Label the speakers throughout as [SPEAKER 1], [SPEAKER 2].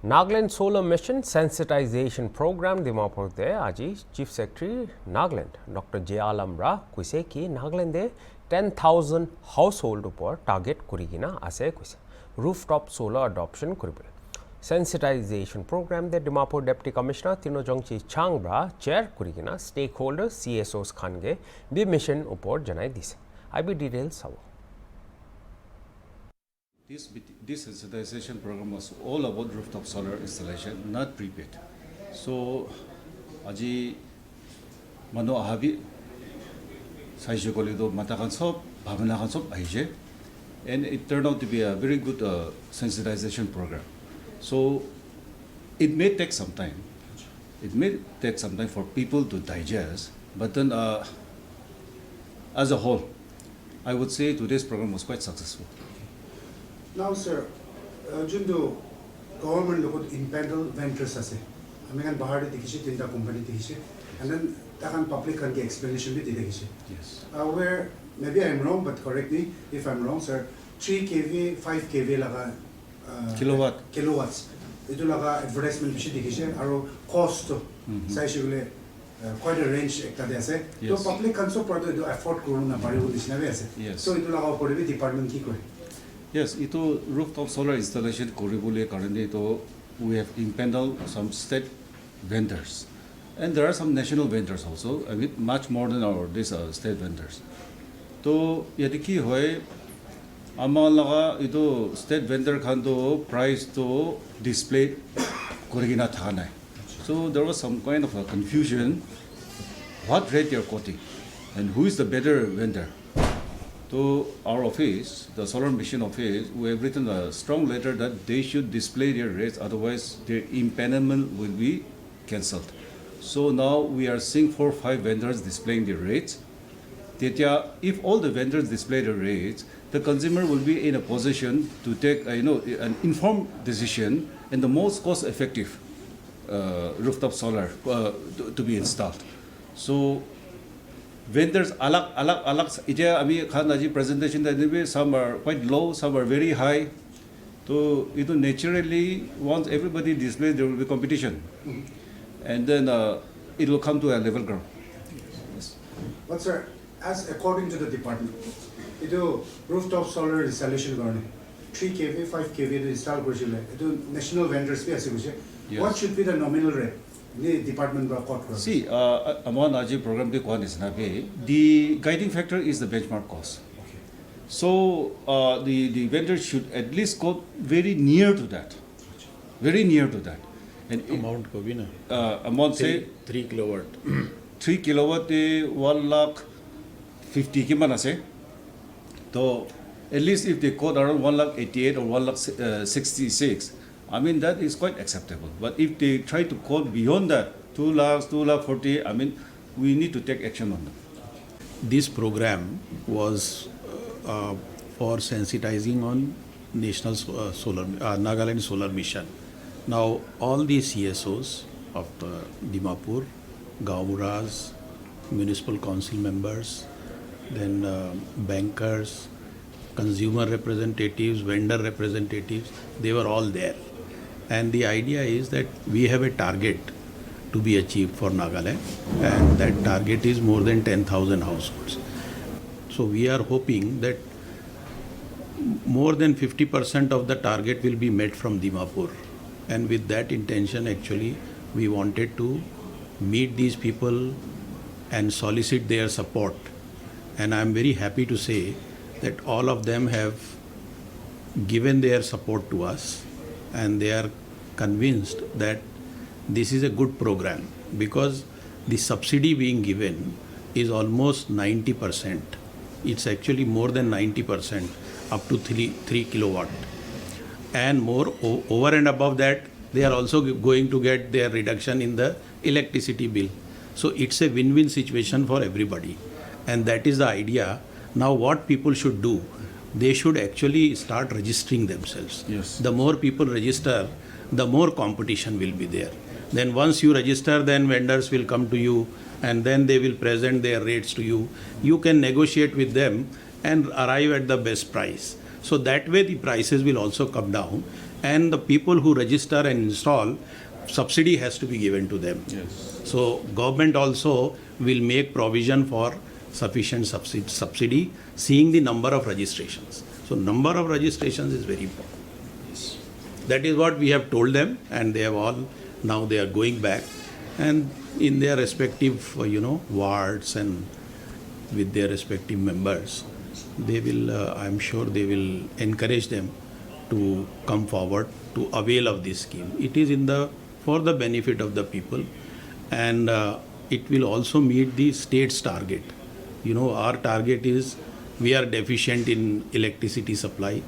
[SPEAKER 1] Nagaland Solar Mission Sensitization Program Dimapur de aji Chief Secretary Nagaland Dr. J. Alamra kuise ki Nagaland de 10,000 household upor target kurigina ase kuise rooftop solar adoption kuribole. Sensitization program de Dimapur Deputy Commissioner Tinojongchi Changbra chair kurigina stakeholders CSOs khange bi mission upor janai dise. IB details sabo.
[SPEAKER 2] This sensitization program was all about rooftop solar installation, not prepaid. So, aji mano ahabi saisho kolido matakan sob, bhavanakan sob aije, and it turned out to be a very good sensitization program. So, it may take some time. It may take some time for people to digest, but then as a whole, I would say today's program was quite successful.
[SPEAKER 3] Now, sir, jundo government look impedal ventures ase. American bahar de dikhishi tinta company dikhishi, and then takan public can get explanation with dikhishi.
[SPEAKER 2] Yes.
[SPEAKER 3] Where maybe I'm wrong, but correct me if I'm wrong, sir. 3 kV, 5 kV laga kilowatts. Itu laga advertisement bishi dikhishi. Aro cost to sai shigule quite a range ekta de ase. So public can so product do afford kuru na bari uli sinabe ase.
[SPEAKER 2] Yes.
[SPEAKER 3] So itu laga opor bi department ki kore.
[SPEAKER 2] Yes, ito rooftop solar installation koribule currently ito we have impedal some state vendors, and there are some national vendors also. I mean, much more than our these state vendors. So yadi ki hoy, ama laga ito state vendor khando price to display korigina thanai. So there was some kind of a confusion. What rate you're quoting, and who is the better vendor? To our office, the Solar Mission Office, we have written a strong letter that they should display their rates, otherwise their impediment will be cancelled. So now we are seeing 4 or 5 vendors displaying their rates. If all the vendors display their rates, the consumer will be in a position to take an informed decision and the most cost-effective rooftop solar to be installed. So vendors alak ija ami khanaji presentation that some are quite low, some are very high. So it naturally once everybody displays there will be competition, and then it will come to a level ground.
[SPEAKER 3] Yes. But sir, as according to the department, itu rooftop solar installation garne 3 kV, 5 kV to install korishile. Itu national vendors be ase koise. What should be the nominal rate? The department will quote.
[SPEAKER 2] See, among Aji program the guiding factor is the benchmark cost.
[SPEAKER 3] Okay.
[SPEAKER 2] So the vendor should at least go very near to that. Very near to that. And
[SPEAKER 4] amount ko bhi na.
[SPEAKER 2] Amount say
[SPEAKER 4] 3 kilowatt.
[SPEAKER 2] 3 kilowatt 1 lakh 50 ki mana se. So at least if they quote around 1 lakh 88 or 1 lakh 66, I mean, that is quite acceptable. But if they try to quote beyond that, 2 lakhs, 2 lakh 40, I mean, we need to take action on them.
[SPEAKER 4] This program was for sensitizing on National Nagaland Solar Mission. Now, all these CSOs of Dimapur, Gaumuras, municipal council members, then bankers, consumer representatives, vendor representatives, they were all there. And the idea is that we have a target to be achieved for Nagaland, and that target is more than 10,000 households. So we are hoping that more than 50% of the target will be met from Dimapur. And with that intention, actually, we wanted to meet these people and solicit their support. And I am very happy to say that all of them have given their support to us, and they are convinced that this is a good program because the subsidy being given is almost 90%. It's actually more than 90%, up to 3 kilowatt. And more over and above that, they are also going to get their reduction in the electricity bill. So it's a win-win situation for everybody. And that is the idea. Now what people should do, they should actually start registering themselves.
[SPEAKER 2] Yes.
[SPEAKER 4] The more people register, the more competition will be there. Then once you register, then vendors will come to you and then they will present their rates to you. You can negotiate with them and arrive at the best price. So that way the prices will also come down and the people who register and install, subsidy has to be given to them.
[SPEAKER 2] Yes.
[SPEAKER 4] So government also will make provision for sufficient subsidy, seeing the number of registrations. So number of registrations is very important. That is what we have told them, and they have all, now they are going back and in their respective wards and with their respective members, they will I'm sure they will encourage them to come forward to avail of this scheme. It is for the benefit of the people, and it will also meet the state's target. Our target is, we are deficient in electricity supply.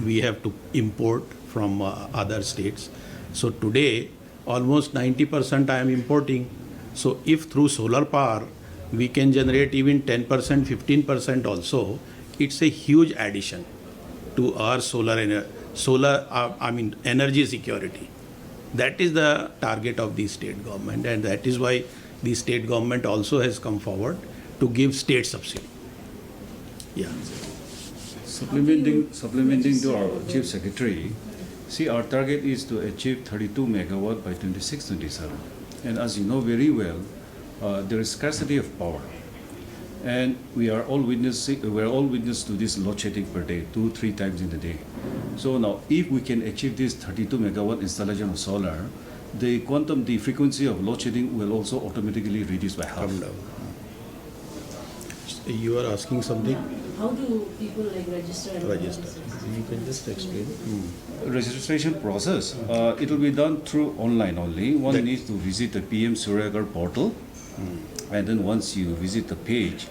[SPEAKER 4] We have to import from other states. So today, almost 90% I am importing. So if through solar power, we can generate even 10%, 15% also, it's a huge addition to our energy security. That is the target of the state government, and that is why the state government also has come forward to give state subsidy. Yeah.
[SPEAKER 2] Supplementing to our Chief Secretary, see, our target is to achieve 32 megawatt by 26-27. And as you know very well, there is scarcity of power. And we are all witness to this load shedding per day, 2-3 times in a day. So now, if we can achieve this 32 megawatt installation of solar, the frequency of load shedding will also automatically reduce by half.
[SPEAKER 4] Come down. You are asking something?
[SPEAKER 5] How do people register?
[SPEAKER 4] Register. You can just explain.
[SPEAKER 2] Registration process, it will be done through online only. One needs to visit the PM Suryagar portal, and then once you visit the page,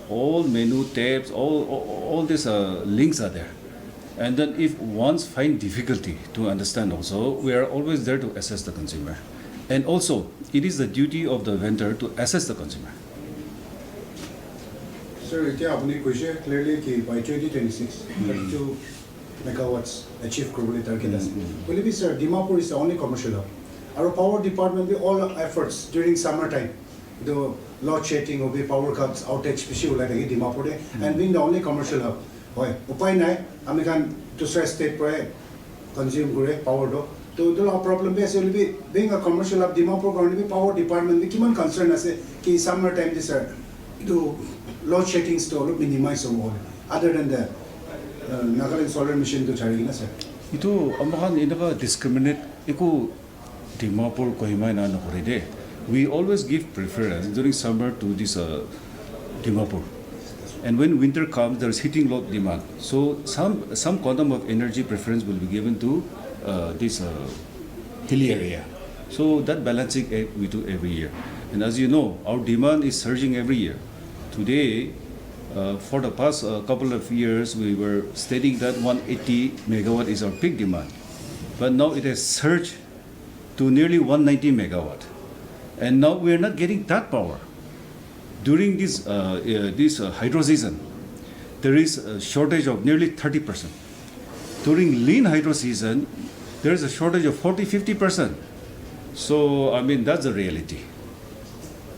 [SPEAKER 2] all menu tabs, all these links are there. And then if one's find difficulty to understand also, we are always there to assess the consumer. And also, it is the duty of the vendor to assess the consumer.
[SPEAKER 3] Sir, it is clearly by 2026, 32 megawatts achieve global target. Will it be, sir, Dimapur is the only commercial hub. Our power department will all efforts during summertime. The load shedding will be power cuts, outage, Dimapur, and being the only commercial hub. Upay na, American to stress state consume power do. To the problem base will be being a commercial hub, Dimapur going to be power department. We keep on concerned as a summertime this do load shedding to minimize all. Other than the Nagaland solar mission to Charina, sir.
[SPEAKER 2] Ito amakan inaka discriminate iku Dimapur Kohima na nakoride. We always give preference during summer to this Dimapur. And when winter comes, there is heating load demand. So some quantum of energy preference will be given to this hilly area. So that balancing act we do every year. And as you know, our demand is surging every year. Today, for the past couple of years, we were stating that 180 megawatt is our peak demand. But now it has surged to nearly 190 megawatt. And now we are not getting that power. During this hydro season, there is a shortage of nearly 30%. During lean hydro season, there is a shortage of 40-50%. So, I mean, that's the reality.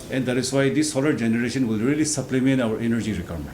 [SPEAKER 2] And that is why this solar generation will really supplement our energy requirement.